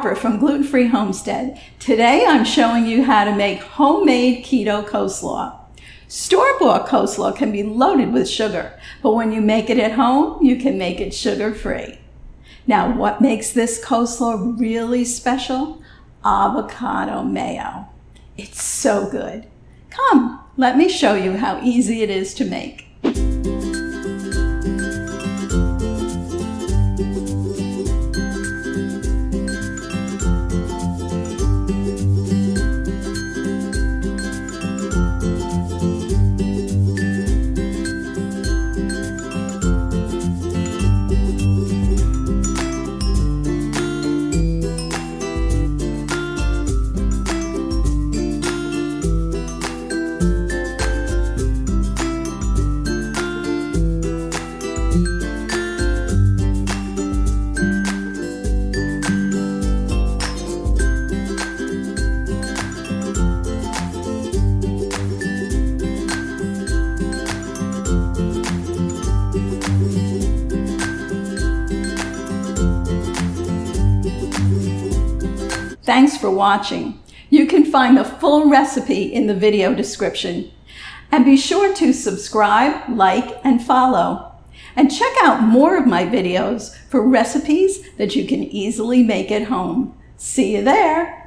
Barbara from Gluten Free Homestead. Today I'm showing you how to make homemade keto coleslaw. Store-bought coleslaw can be loaded with sugar, but when you make it at home, you can make it sugar-free. Now, what makes this coleslaw really special? Avocado mayo. It's so good. Come, let me show you how easy it is to make. Thanks for watching. You can find the full recipe in the video description. And be sure to subscribe, like, and follow. And check out more of my videos for recipes that you can easily make at home. See you there.